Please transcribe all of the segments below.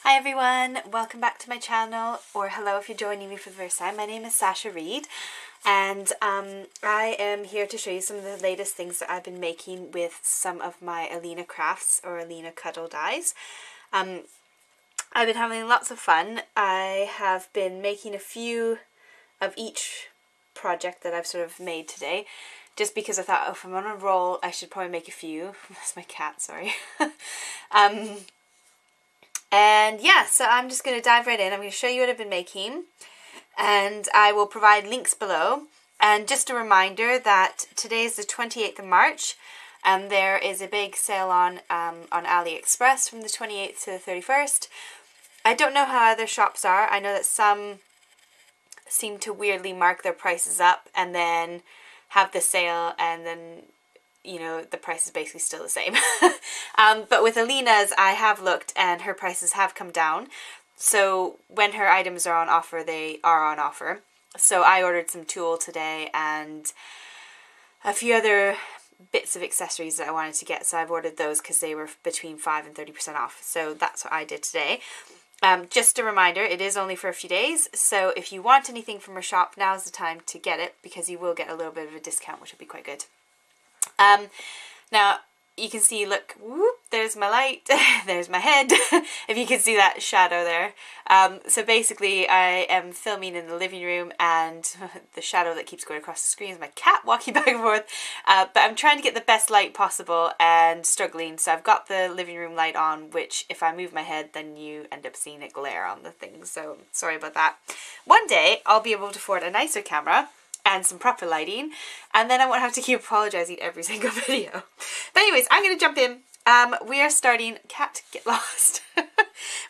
Hi everyone, welcome back to my channel, or hello if you're joining me for the first time. My name is Sasha Reed, and I am here to show you some of the latest things that I've been making with some of my AlinaCrafts or Alinacutle dies. I've been having lots of fun. I have been making a few of each project that I've sort of made today, just because I thought, oh, if I'm on a roll, I should probably make a few. That's my cat, sorry. And yeah, so I'm just going to dive right in. I'm going to show you what I've been making, and I will provide links below. And just a reminder that today is the 28th of March, and there is a big sale on AliExpress from the 28th to the 31st. I don't know how other shops are. I know that some seem to weirdly mark their prices up and then have the sale, and then, you know, the price is basically still the same. But with Alina's, I have looked and her prices have come down. So when her items are on offer, they are on offer. So I ordered some tulle today and a few other bits of accessories that I wanted to get. So I've ordered those because they were between 5 and 30% off. So that's what I did today. Just a reminder, it is only for a few days. So if you want anything from her shop, now's the time to get it, because you will get a little bit of a discount, which will be quite good. Now you can see, look, whoop, there's my light, there's my head, if you can see that shadow there. So basically I am filming in the living room, and the shadow that keeps going across the screen is my cat walking back and forth, but I'm trying to get the best light possible and struggling. So I've got the living room light on, which if I move my head then you end up seeing it glare on the thing, so sorry about that. One day I'll be able to afford a nicer camera and some proper lighting, and then I won't have to keep apologizing every single video. But anyways, I'm going to jump in. We are starting, cat, get lost.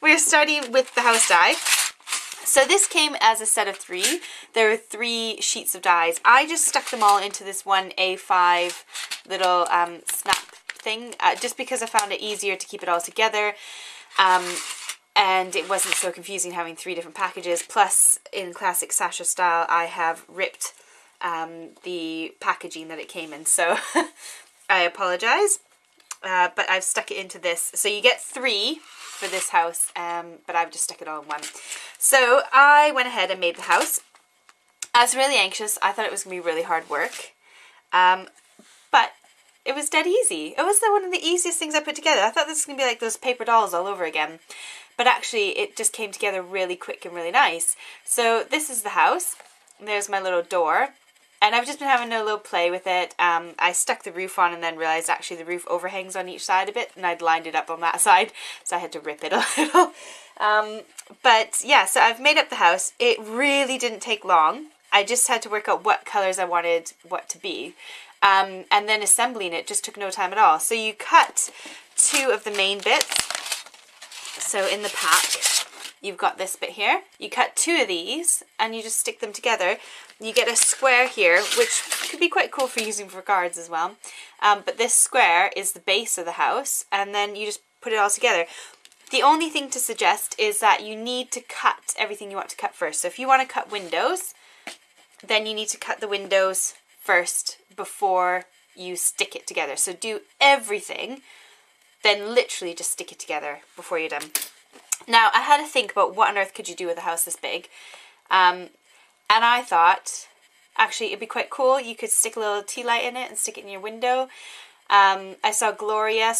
We are starting with the house die. So this came as a set of 3. There are 3 sheets of dies. I just stuck them all into this one A5 little snap thing, just because I found it easier to keep it all together. And it wasn't so confusing having 3 different packages. Plus, in classic Sasha style, I have ripped the packaging that it came in, so I apologize, but I've stuck it into this. So you get 3 for this house, but I've just stuck it all in one. So I went ahead and made the house. I was really anxious. I thought it was going to be really hard work, but it was dead easy. It was one of the easiest things I put together. I thought this was going to be like those paper dolls all over again, but actually it just came together really quick and really nice. So this is the house. There's my little door. And I've just been having a little play with it. I stuck the roof on and then realized actually the roof overhangs on each side a bit, and I'd lined it up on that side, so I had to rip it a little. But yeah, so I've made up the house. It really didn't take long. I just had to work out what colors I wanted what to be. And then assembling it just took no time at all. So you cut 2 of the main bits. So in the pack, you've got this bit here. You cut 2 of these and you just stick them together. You get a square here, which could be quite cool for using for cards as well. But this square is the base of the house, and then you just put it all together. The only thing to suggest is that you need to cut everything you want to cut first. So if you want to cut windows, then you need to cut the windows first before you stick it together. So do everything, then literally just stick it together before you're done. Now, I had to think about what on earth could you do with a house this big. And I thought, actually, it'd be quite cool. You could stick a little tea light in it and stick it in your window. I saw Gloria,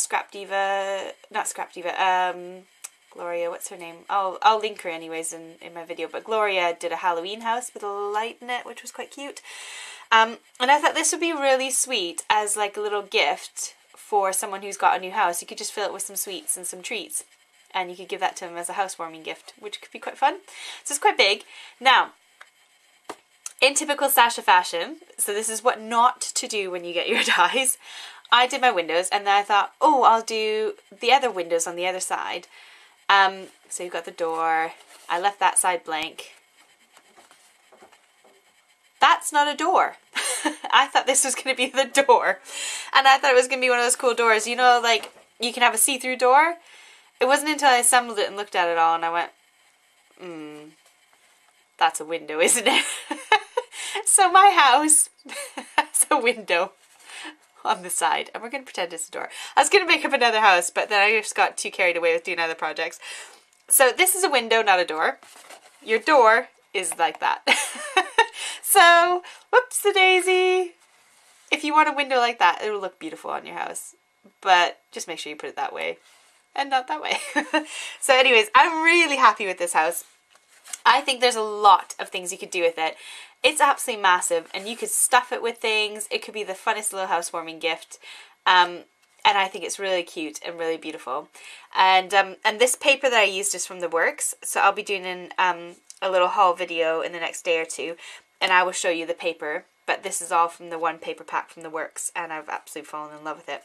Gloria, what's her name? I'll link her anyways in my video. But Gloria did a Halloween house with a little light in it, which was quite cute. And I thought this would be really sweet as like a little gift for someone who's got a new house. You could just fill it with some sweets and some treats, and you could give that to them as a housewarming gift, which could be quite fun. So it's quite big. Now, in typical Sasha fashion, so this is what not to do when you get your dies. I did my windows, and then I thought, oh, I'll do the other windows on the other side. So you've got the door. I left that side blank. That's not a door. I thought this was going to be the door. And I thought it was going to be one of those cool doors. You know, like, you can have a see-through door. It wasn't until I assembled it and looked at it all and I went, that's a window, isn't it? So my house has a window on the side, and we're going to pretend it's a door. I was going to make up another house, but then I just got too carried away with doing other projects. So this is a window, not a door. Your door is like that. So, whoops-a-daisy. If you want a window like that, it'll look beautiful on your house. But just make sure you put it that way and not that way. So anyways, I'm really happy with this house. I think there's a lot of things you could do with it. It's absolutely massive, and you could stuff it with things. It could be the funnest little housewarming gift. And I think it's really cute and really beautiful. And this paper that I used is from the Works. So I'll be doing a little haul video in the next day or two, and I will show you the paper. But this is all from the one paper pack from the Works, and I've absolutely fallen in love with it.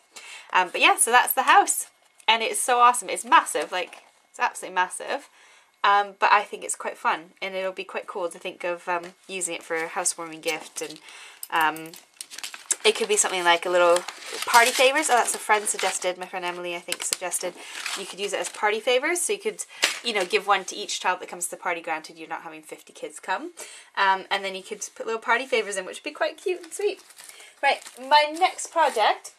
But yeah, so that's the house, and it's so awesome. It's massive, like, it's absolutely massive. But I think it's quite fun, and it'll be quite cool to think of using it for a housewarming gift. And it could be something like a little party favors. Oh, that's a friend suggested. My friend Emily, I think, suggested you could use it as party favors. So you could, you know, give one to each child that comes to the party, granted you're not having 50 kids come. And then you could put little party favors in, which would be quite cute and sweet. Right, my next project,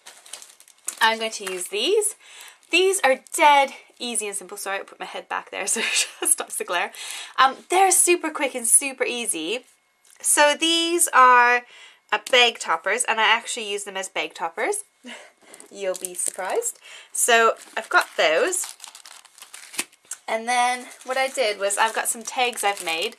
I'm going to use these. These are dead easy and simple. Sorry, I'll put my head back there so it stops the glare. They're super quick and super easy. So these are bag toppers, and I actually use them as bag toppers. You'll be surprised. So I've got those. And then what I did was I've got some tags I've made.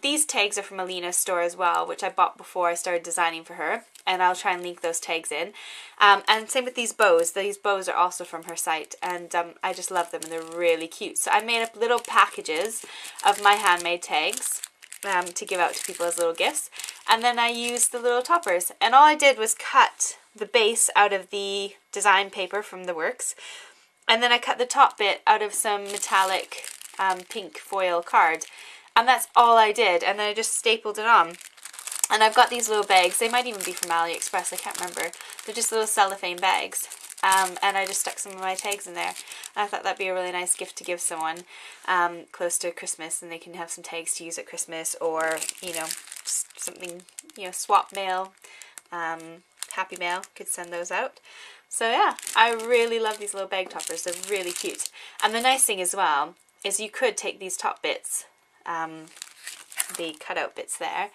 These tags are from Alina's store as well, which I bought before I started designing for her. And I'll try and link those tags in. And same with these bows. These bows are also from her site, and I just love them, and they're really cute. So I made up little packages of my handmade tags to give out to people as little gifts. And then I used the little toppers. And all I did was cut the base out of the design paper from the Works. And then I cut the top bit out of some metallic pink foil card. And that's all I did. And then I just stapled it on. And I've got these little bags. They might even be from AliExpress. I can't remember. They're just little cellophane bags. And I just stuck some of my tags in there. And I thought that'd be a really nice gift to give someone close to Christmas, and they can have some tags to use at Christmas, or, you know, just something, you know, swap mail, happy mail, could send those out. So yeah, I really love these little bag toppers. They're really cute. And the nice thing as well is you could take these top bits, the cutout bits there,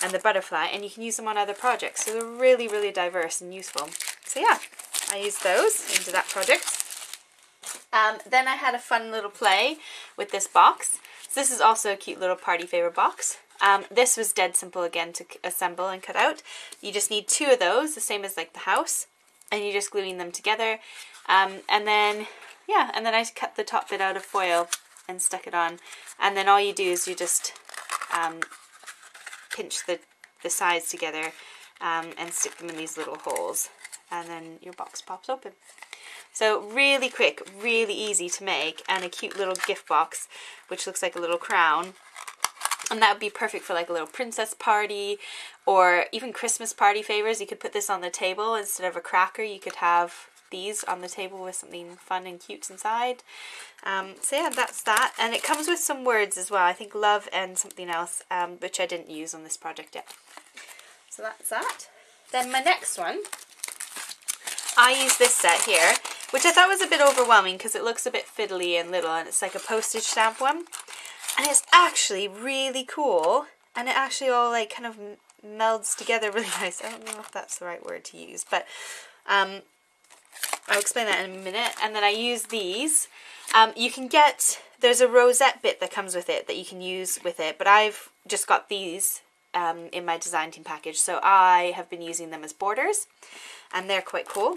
and the butterfly, and you can use them on other projects. So they're really, really diverse and useful. So yeah, I used those into that project. Then I had a fun little play with this box. So this is also a cute little party favor box. This was dead simple again to assemble and cut out. You just need 2 of those, the same as like the house, and you're just gluing them together. And then, yeah, and then I cut the top bit out of foil and stuck it on. And then all you do is you just pinch the sides together and stick them in these little holes, and then your box pops open. So really quick, really easy to make, and a cute little gift box which looks like a little crown. And that would be perfect for like a little princess party, or even Christmas party favors. You could put this on the table instead of a cracker. You could have these on the table with something fun and cute inside. So yeah, that's that. And it comes with some words as well. I think love and something else, which I didn't use on this project yet. So that's that. Then my next one, I use this set here, which I thought was a bit overwhelming because it looks a bit fiddly and little, and it's like a postage stamp one. And it's actually really cool, and it actually all like kind of melds together really nice. I don't know if that's the right word to use, but I'll explain that in a minute. And then I use these. You can get, there's a rosette bit that comes with it that you can use with it, but I've just got these in my design team package, so I have been using them as borders, and they're quite cool.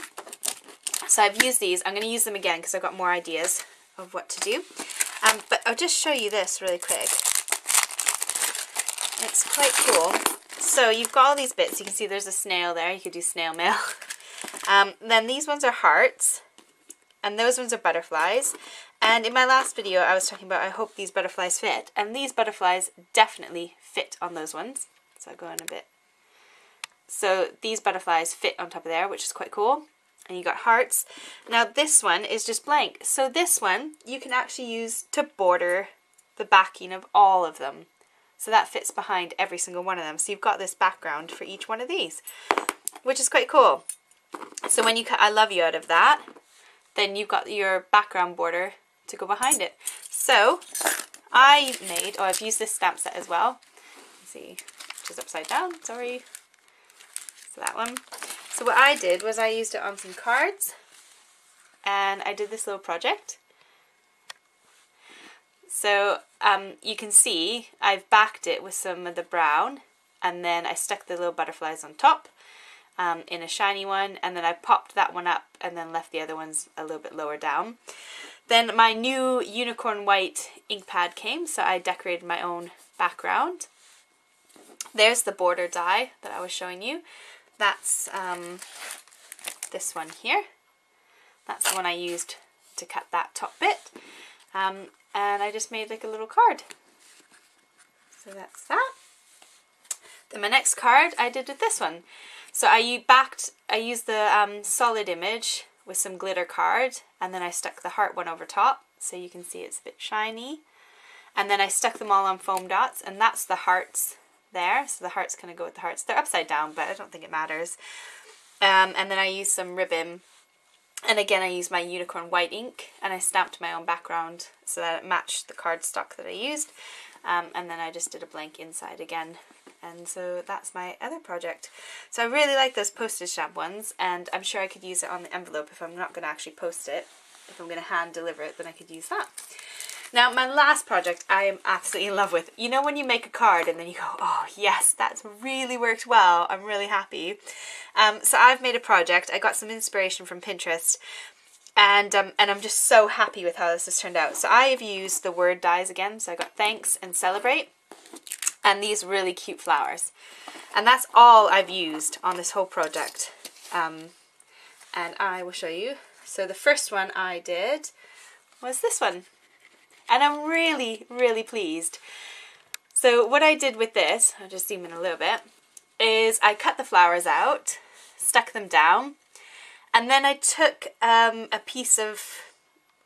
So I've used these. I'm going to use them again because I've got more ideas of what to do. But I'll just show you this really quick. It's quite cool. So you've got all these bits. You can see there's a snail there. You could do snail mail. Then these ones are hearts, and those ones are butterflies. And in my last video I was talking about I hope these butterflies fit, and these butterflies definitely fit on those ones. So I'll go in a bit. So these butterflies fit on top of there, which is quite cool. And you got hearts. Now this one is just blank. So this one you can actually use to border the backing of all of them. So that fits behind every single one of them. So you've got this background for each one of these, which is quite cool. So when you cut I love you out of that, then you've got your background border to go behind it. So I've used this stamp set as well. Let's see, which is upside down, sorry. So that one. So what I did was I used it on some cards and I did this little project. So you can see I've backed it with some of the brown, and then I stuck the little butterflies on top in a shiny one, and then I popped that one up and then left the other ones a little bit lower down. Then my new unicorn white ink pad came, so I decorated my own background. There's the border die that I was showing you. That's this one here. That's the one I used to cut that top bit. And I just made like a little card. So that's that. Then my next card I did with this one. So I used the solid image with some glitter card, and then I stuck the heart one over top, so you can see it's a bit shiny. And then I stuck them all on foam dots, and that's the hearts there. So the hearts kind of go with the hearts. They're upside down, but I don't think it matters. And then I used some ribbon. And again, I used my unicorn white ink, and I stamped my own background so that it matched the cardstock that I used. And then I just did a blank inside again. And so that's my other project. So I really like those postage stamp ones, and I'm sure I could use it on the envelope if I'm not going to actually post it. If I'm going to hand deliver it, then I could use that. Now, my last project I am absolutely in love with. You know when you make a card and then you go, oh yes, that's really worked well. I'm really happy. So I've made a project. I got some inspiration from Pinterest, and I'm just so happy with how this has turned out. So I have used the word dies again. So I got thanks and celebrate, and these really cute flowers. And that's all I've used on this whole project. And I will show you. So the first one I did was this one. And I'm really, really pleased. So what I did with this, I'll just zoom in a little bit, is I cut the flowers out, stuck them down, and then I took a piece of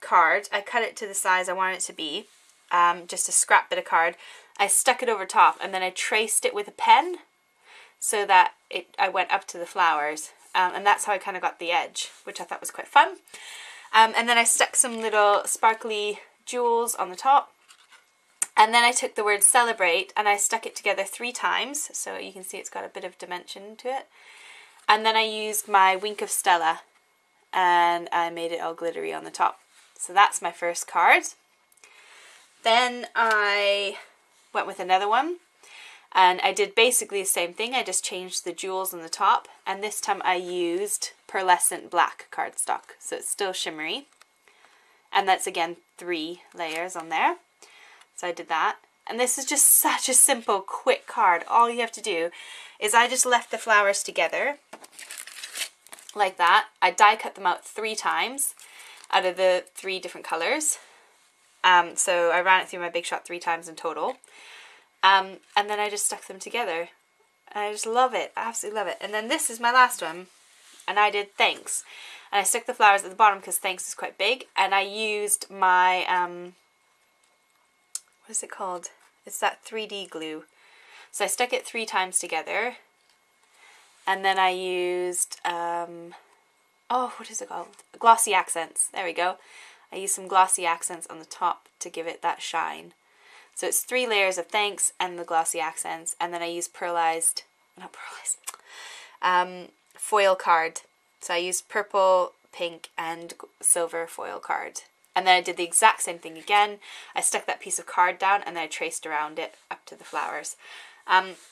card. I cut it to the size I wanted it to be, just a scrap bit of card. I stuck it over top, and then I traced it with a pen so that I went up to the flowers. And that's how I kind of got the edge, which I thought was quite fun. And then I stuck some little sparkly jewels on the top, and then I took the word celebrate and I stuck it together 3 times, so you can see it's got a bit of dimension to it. And then I used my Wink of Stella and I made it all glittery on the top. So that's my first card. Then I went with another one, and I did basically the same thing. I just changed the jewels on the top, and this time I used pearlescent black cardstock, so it's still shimmery. And that's again 3 layers on there. So I did that. And this is just such a simple, quick card. All you have to do is I just left the flowers together like that. I die cut them out 3 times out of the 3 different colors. So I ran it through my Big Shot 3 times in total. And then I just stuck them together. And I just love it. I absolutely love it. And then this is my last one. And I did thanks. And I stuck the flowers at the bottom because thanks is quite big. And I used my, what is it called? It's that 3D glue. So I stuck it 3 times together. And then I used, what is it called? Glossy accents. There we go. I used some glossy accents on the top to give it that shine. So it's 3 layers of thanks and the glossy accents. And then I used foil card. So I used purple, pink, and silver foil card. And then I did the exact same thing again. I stuck that piece of card down and then I traced around it up to the flowers.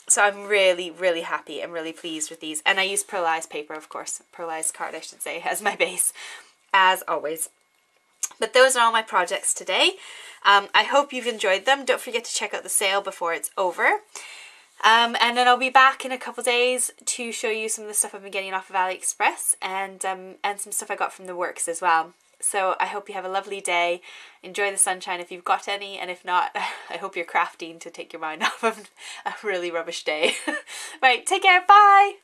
So I'm really, really happy. I'm really pleased with these. And I used pearlized paper, of course. Pearlized card, I should say, as my base, as always. But those are all my projects today. I hope you've enjoyed them. Don't forget to check out the sale before it's over. And then I'll be back in a couple days to show you some of the stuff I've been getting off of AliExpress, and some stuff I got from the works as well. So I hope you have a lovely day. Enjoy the sunshine if you've got any, and if not, I hope you're crafting to take your mind off of a really rubbish day. Right, take care, bye!